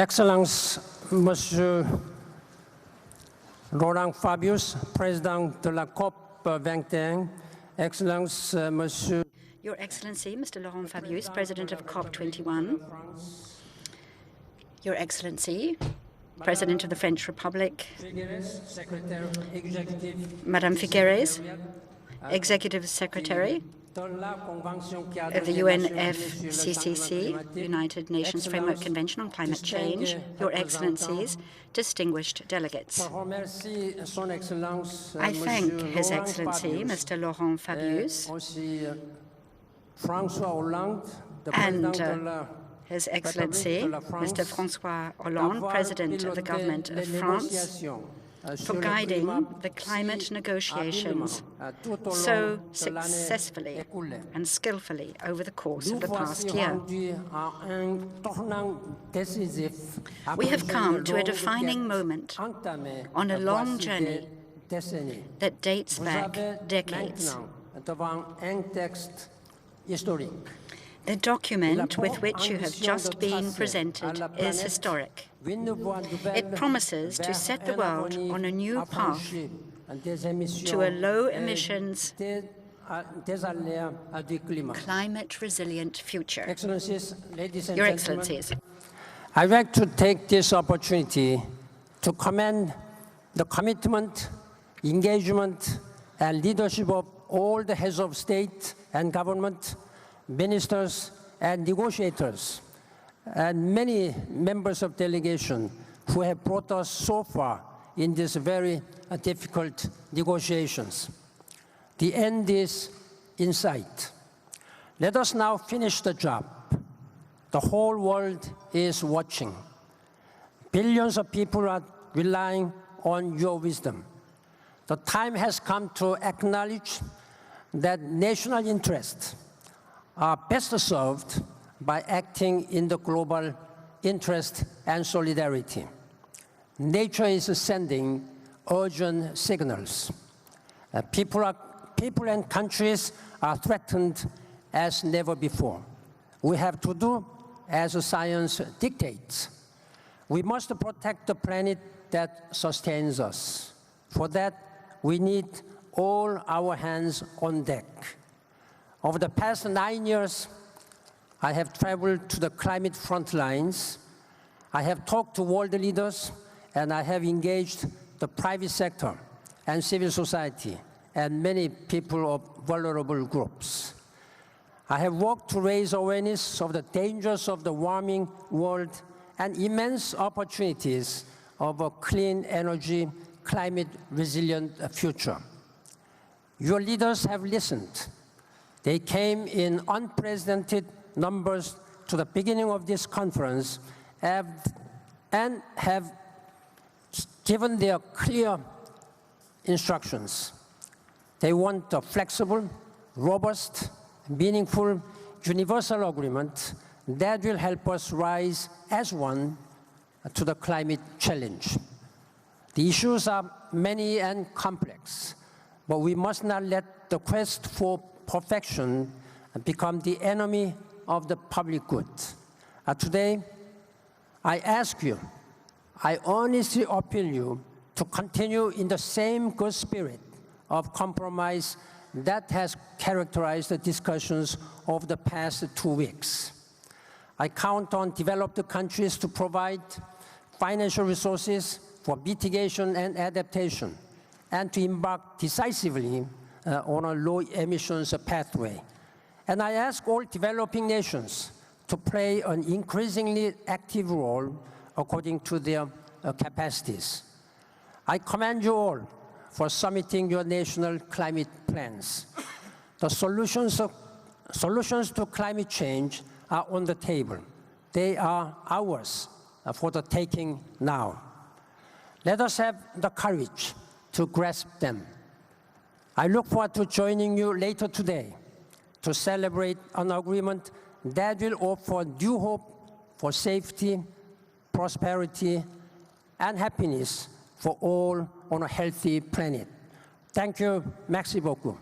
Excellence, Monsieur Laurent Fabius, President de la COP 21, Excellence, Monsieur... Your Excellency, Mr. Laurent Fabius, President of COP21, Your Excellency, President of the French Republic, Madame Figueres, Executive Secretary of the UNFCCC, United Nations Framework Convention on Climate Change, Your Excellencies, distinguished delegates. I thank His Excellency, Mr. Laurent Fabius, and His Excellency, Mr. François Hollande, President of the Government of France, for guiding the climate negotiations so successfully and skillfully over the course of the past year. We have come to a defining moment on a long journey that dates back decades. The document with which you have just been presented is historic. It promises to set the world on a new path to a low-emissions, climate-resilient future. Your Excellencies, I'd like to take this opportunity to commend the commitment, engagement, and leadership of all the heads of state and government, ministers and negotiators, and many members of delegation who have brought us so far in these very difficult negotiations. The end is in sight. Let us now finish the job. The whole world is watching. Billions of people are relying on your wisdom. The time has come to acknowledge that national interests are best served by acting in the global interest and solidarity. Nature is sending urgent signals. People and countries are threatened as never before. We have to do as science dictates. We must protect the planet that sustains us. For that, we need all our hands on deck. Over the past 9 years, I have traveled to the climate front lines. I have talked to world leaders, and I have engaged the private sector and civil society and many people of vulnerable groups. I have worked to raise awareness of the dangers of the warming world and immense opportunities of a clean energy, climate-resilient future. Your leaders have listened. They came in unprecedented numbers to the beginning of this conference and have given their clear instructions. They want a flexible, robust, meaningful, universal agreement that will help us rise as one to the climate challenge. The issues are many and complex, but we must not let the quest for perfection become the enemy of the public good. Today, I ask you, I honestly appeal you to continue in the same good spirit of compromise that has characterized the discussions of the past 2 weeks. I count on developed countries to provide financial resources for mitigation and adaptation, and to embark decisively on a low emissions pathway. And I ask all developing nations to play an increasingly active role according to their capacities. I commend you all for submitting your national climate plans. The solutions to climate change are on the table. They are ours for the taking now. Let us have the courage to grasp them. I look forward to joining you later today to celebrate an agreement that will offer new hope for safety, prosperity, and happiness for all on a healthy planet. Thank you. Merci beaucoup.